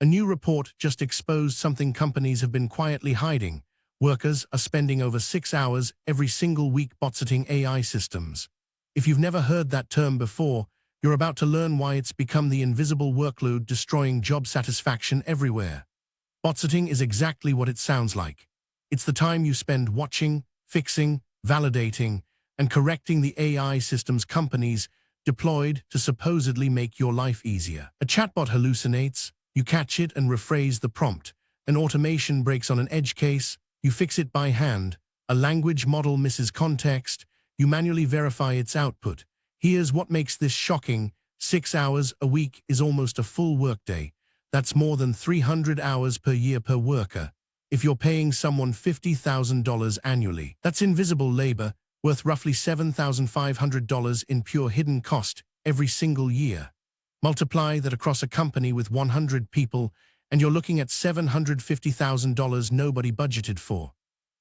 A new report just exposed something companies have been quietly hiding. Workers are spending over 6 hours every single week botsitting AI systems. If you've never heard that term before, you're about to learn why it's become the invisible workload destroying job satisfaction everywhere. Botsitting is exactly what it sounds like. It's the time you spend watching, fixing, validating, and correcting the AI systems companies deployed to supposedly make your life easier. A chatbot hallucinates, you catch it and rephrase the prompt. An automation breaks on an edge case, you fix it by hand. A language model misses context, you manually verify its output. Here's what makes this shocking: 6 hours a week is almost a full workday. That's more than 300 hours per year per worker. If you're paying someone $50,000 annually, that's invisible labor, worth roughly $7,500 in pure hidden cost every single year. Multiply that across a company with 100 people, and you're looking at $750,000 nobody budgeted for.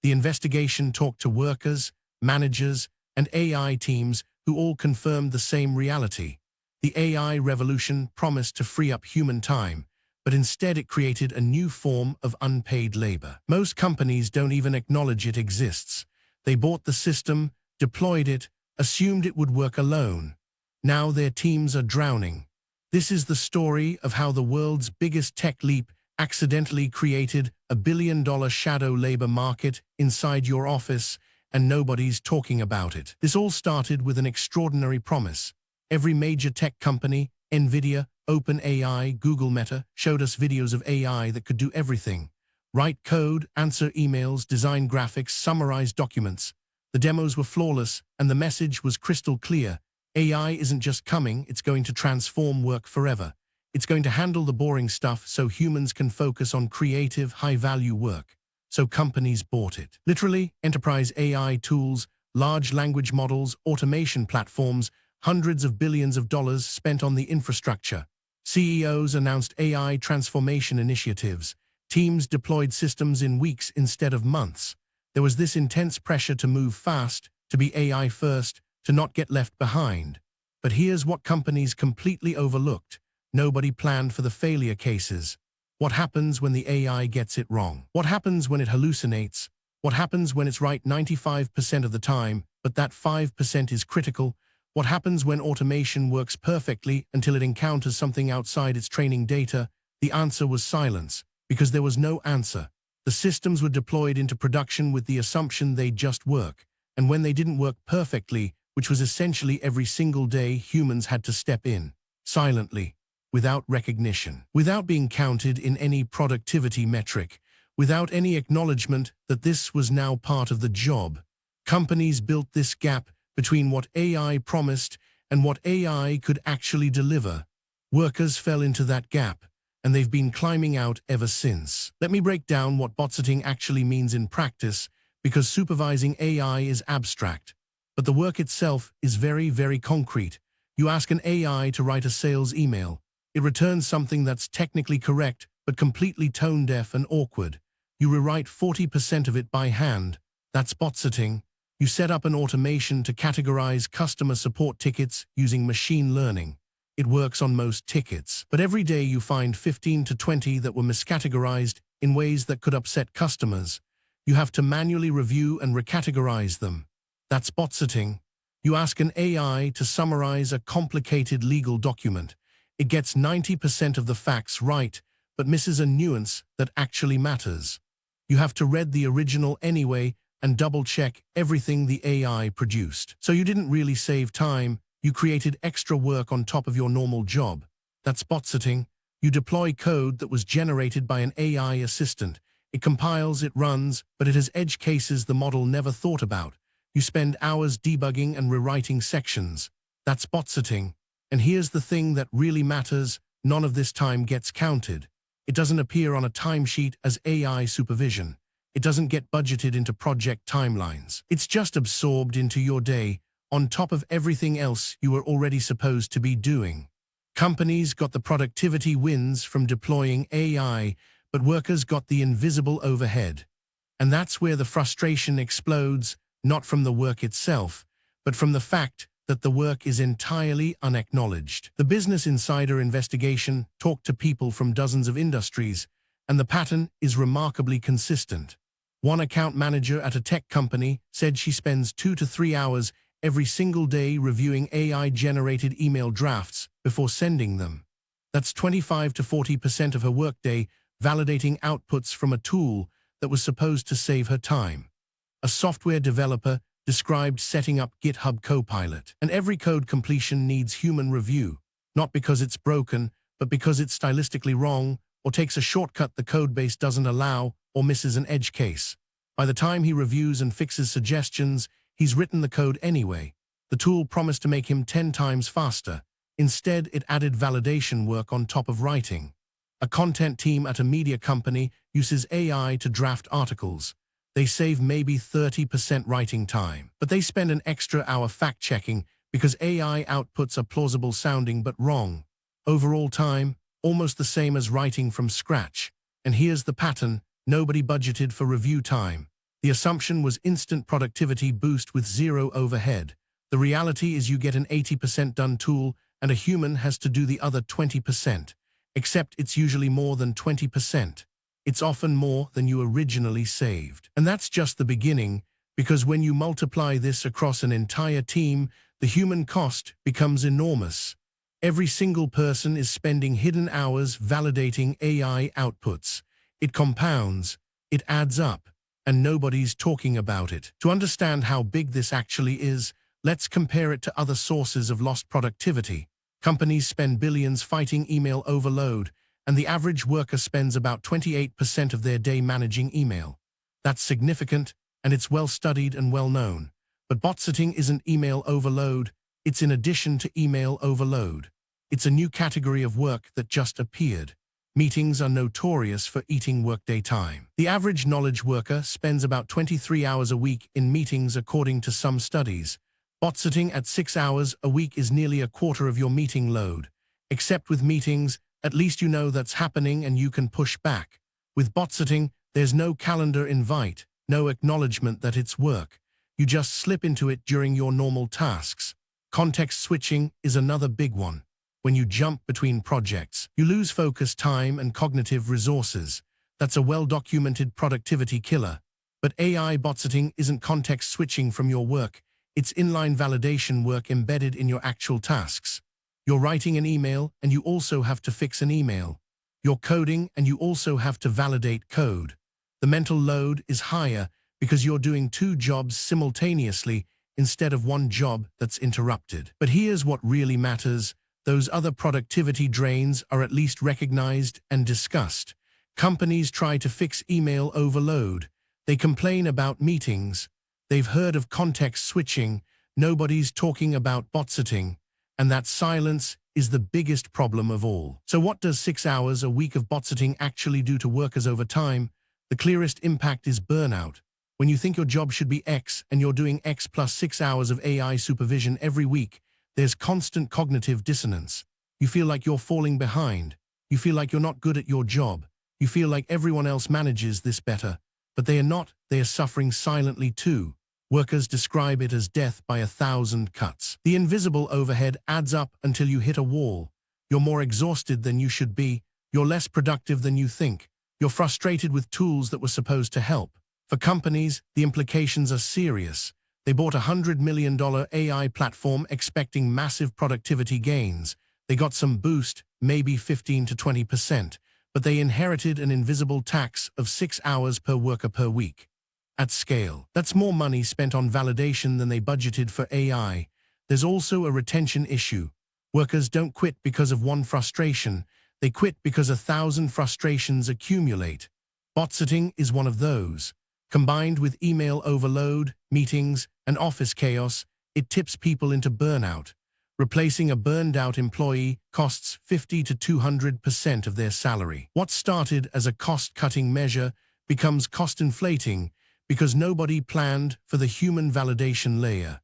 The investigation talked to workers, managers, and AI teams who all confirmed the same reality. The AI revolution promised to free up human time, but instead it created a new form of unpaid labor. Most companies don't even acknowledge it exists. They bought the system, deployed it, assumed it would work alone. Now their teams are drowning. This is the story of how the world's biggest tech leap accidentally created a billion-dollar shadow labor market inside your office, and nobody's talking about it. This all started with an extraordinary promise. Every major tech company, NVIDIA, OpenAI, Google Meta, showed us videos of AI that could do everything. Write code, answer emails, design graphics, summarize documents. The demos were flawless, and the message was crystal clear. AI isn't just coming, it's going to transform work forever. It's going to handle the boring stuff so humans can focus on creative, high-value work. So companies bought it. Literally, enterprise AI tools, large language models, automation platforms, hundreds of billions of dollars spent on the infrastructure. CEOs announced AI transformation initiatives. Teams deployed systems in weeks instead of months. There was this intense pressure to move fast, to be AI first, to not get left behind. But here's what companies completely overlooked. Nobody planned for the failure cases. What happens when the AI gets it wrong? What happens when it hallucinates? What happens when it's right 95% of the time, but that 5% is critical? What happens when automation works perfectly until it encounters something outside its training data? The answer was silence, because there was no answer. The systems were deployed into production with the assumption they'd just work, and when they didn't work perfectly, which was essentially every single day, humans had to step in, silently, without recognition, without being counted in any productivity metric, without any acknowledgement that this was now part of the job. Companies built this gap between what AI promised and what AI could actually deliver. Workers fell into that gap, and they've been climbing out ever since. Let me break down what botsitting actually means in practice, because supervising AI is abstract, but the work itself is very, very concrete. You ask an AI to write a sales email. It returns something that's technically correct, but completely tone-deaf and awkward. You rewrite 40% of it by hand. That's botsitting. You set up an automation to categorize customer support tickets using machine learning. It works on most tickets, but every day you find 15 to 20 that were miscategorized in ways that could upset customers. You have to manually review and recategorize them. That's botsitting. You ask an AI to summarize a complicated legal document. It gets 90% of the facts right, but misses a nuance that actually matters. You have to read the original anyway and double-check everything the AI produced. So you didn't really save time, you created extra work on top of your normal job. That's botsitting. You deploy code that was generated by an AI assistant. It compiles, it runs, but it has edge cases the model never thought about. You spend hours debugging and rewriting sections. That's botsitting. And here's the thing that really matters: none of this time gets counted. It doesn't appear on a timesheet as AI supervision. It doesn't get budgeted into project timelines. It's just absorbed into your day, on top of everything else you were already supposed to be doing. Companies got the productivity wins from deploying AI, but workers got the invisible overhead. And that's where the frustration explodes, not from the work itself, but from the fact that the work is entirely unacknowledged. The Business Insider investigation talked to people from dozens of industries, and the pattern is remarkably consistent. One account manager at a tech company said she spends 2 to 3 hours every single day reviewing AI-generated email drafts before sending them. That's 25 to 40% of her workday validating outputs from a tool that was supposed to save her time. A software developer described setting up GitHub Copilot. And every code completion needs human review, not because it's broken, but because it's stylistically wrong or takes a shortcut the codebase doesn't allow or misses an edge case. By the time he reviews and fixes suggestions, he's written the code anyway. The tool promised to make him 10 times faster. Instead, it added validation work on top of writing. A content team at a media company uses AI to draft articles. They save maybe 30% writing time, but they spend an extra hour fact-checking because AI outputs are plausible sounding but wrong. Overall time, almost the same as writing from scratch. And here's the pattern: nobody budgeted for review time. The assumption was instant productivity boost with zero overhead. The reality is you get an 80% done tool and a human has to do the other 20%, except it's usually more than 20%. It's often more than you originally saved. And that's just the beginning, because when you multiply this across an entire team, the human cost becomes enormous. Every single person is spending hidden hours validating AI outputs. It compounds, it adds up, and nobody's talking about it. To understand how big this actually is, let's compare it to other sources of lost productivity. Companies spend billions fighting email overload, and the average worker spends about 28% of their day managing email. That's significant, and it's well studied and well known. But botsitting isn't email overload, it's in addition to email overload. It's a new category of work that just appeared. Meetings are notorious for eating workday time. The average knowledge worker spends about 23 hours a week in meetings according to some studies. Botsitting at 6 hours a week is nearly a quarter of your meeting load. Except with meetings, at least you know that's happening and you can push back. With botsitting, there's no calendar invite, no acknowledgement that it's work. You just slip into it during your normal tasks. Context switching is another big one. When you jump between projects, you lose focus time and cognitive resources. That's a well-documented productivity killer. But AI botsitting isn't context switching from your work. It's inline validation work embedded in your actual tasks. You're writing an email and you also have to fix an email. You're coding and you also have to validate code. The mental load is higher because you're doing 2 jobs simultaneously instead of 1 job that's interrupted. But here's what really matters. Those other productivity drains are at least recognized and discussed. Companies try to fix email overload. They complain about meetings. They've heard of context switching. Nobody's talking about botsitting. And that silence is the biggest problem of all. So what does 6 hours a week of botsitting actually do to workers over time? The clearest impact is burnout. When you think your job should be X and you're doing X plus 6 hours of AI supervision every week, there's constant cognitive dissonance. You feel like you're falling behind. You feel like you're not good at your job. You feel like everyone else manages this better. But they are not. They are suffering silently too. Workers describe it as death by 1,000 cuts. The invisible overhead adds up until you hit a wall. You're more exhausted than you should be. You're less productive than you think. You're frustrated with tools that were supposed to help. For companies, the implications are serious. They bought a $100 million AI platform expecting massive productivity gains. They got some boost, maybe 15 to 20%, but they inherited an invisible tax of 6 hours per worker per week. At scale, that's more money spent on validation than they budgeted for AI. There's also a retention issue. Workers don't quit because of one frustration. They quit because 1,000 frustrations accumulate. Botsitting is one of those. Combined with email overload, meetings, and office chaos, it tips people into burnout. Replacing a burned-out employee costs 50 to 200% of their salary. What started as a cost-cutting measure becomes cost-inflating because nobody planned for the human validation layer.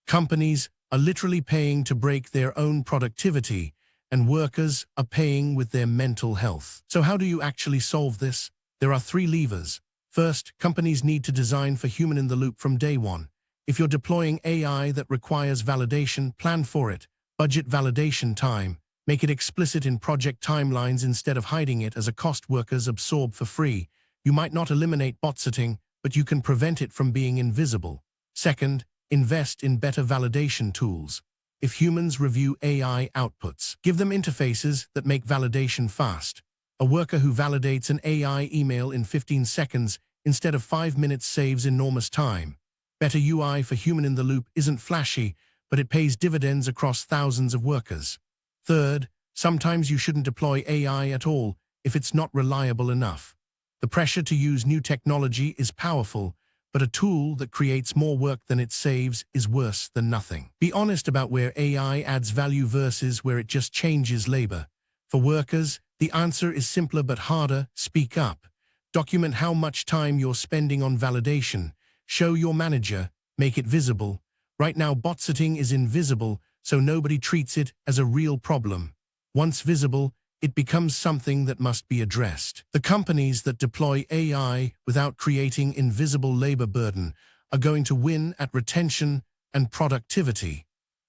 Companies are literally paying to break their own productivity, and workers are paying with their mental health. So how do you actually solve this? There are 3 levers. First, companies need to design for human-in-the-loop from day one. If you're deploying AI that requires validation, plan for it. Budget validation time. Make it explicit in project timelines instead of hiding it as a cost workers absorb for free. You might not eliminate botsitting, but you can prevent it from being invisible. Second, invest in better validation tools. If humans review AI outputs, give them interfaces that make validation fast. A worker who validates an AI email in 15 seconds instead of 5 minutes saves enormous time. Better UI for human-in-the-loop isn't flashy, but it pays dividends across thousands of workers. Third, sometimes you shouldn't deploy AI at all if it's not reliable enough. The pressure to use new technology is powerful, but a tool that creates more work than it saves is worse than nothing. Be honest about where AI adds value versus where it just changes labor. For workers, the answer is simpler but harder. Speak up. Document how much time you're spending on validation. Show your manager. Make it visible. Right now, botsitting is invisible, so nobody treats it as a real problem. Once visible, it becomes something that must be addressed. The companies that deploy AI without creating invisible labor burden are going to win at retention and productivity.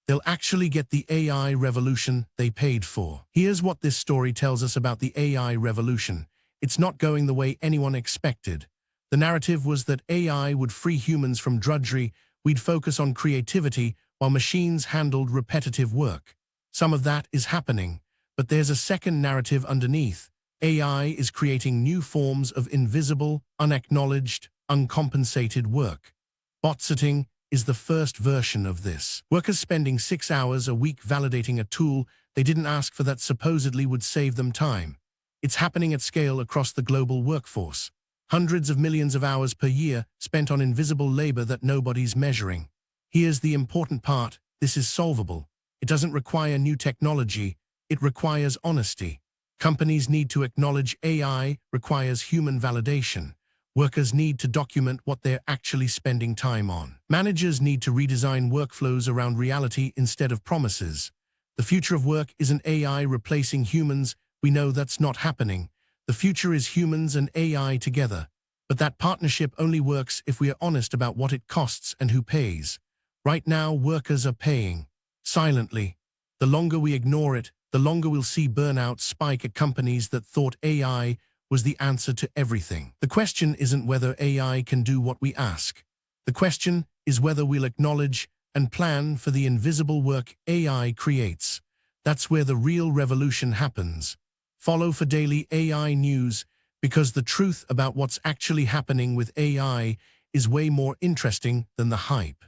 They'll actually get the AI revolution they paid for. Here's what this story tells us about the AI revolution. It's not going the way anyone expected. The narrative was that AI would free humans from drudgery, we'd focus on creativity while machines handled repetitive work. Some of that is happening. But there's a second narrative underneath. AI is creating new forms of invisible, unacknowledged, uncompensated work. Botsitting is the first version of this. Workers spending 6 hours a week validating a tool they didn't ask for that supposedly would save them time. It's happening at scale across the global workforce. Hundreds of millions of hours per year spent on invisible labor that nobody's measuring. Here's the important part. This is solvable. It doesn't require new technology. It requires honesty. Companies need to acknowledge AI requires human validation. Workers need to document what they're actually spending time on. Managers need to redesign workflows around reality instead of promises. The future of work isn't AI replacing humans. We know that's not happening. The future is humans and AI together. But that partnership only works if we are honest about what it costs and who pays. Right now, workers are paying. Silently. The longer we ignore it, the longer we'll see burnout spike at companies that thought AI was the answer to everything. The question isn't whether AI can do what we ask. The question is whether we'll acknowledge and plan for the invisible work AI creates. That's where the real revolution happens. Follow for daily AI news, because the truth about what's actually happening with AI is way more interesting than the hype.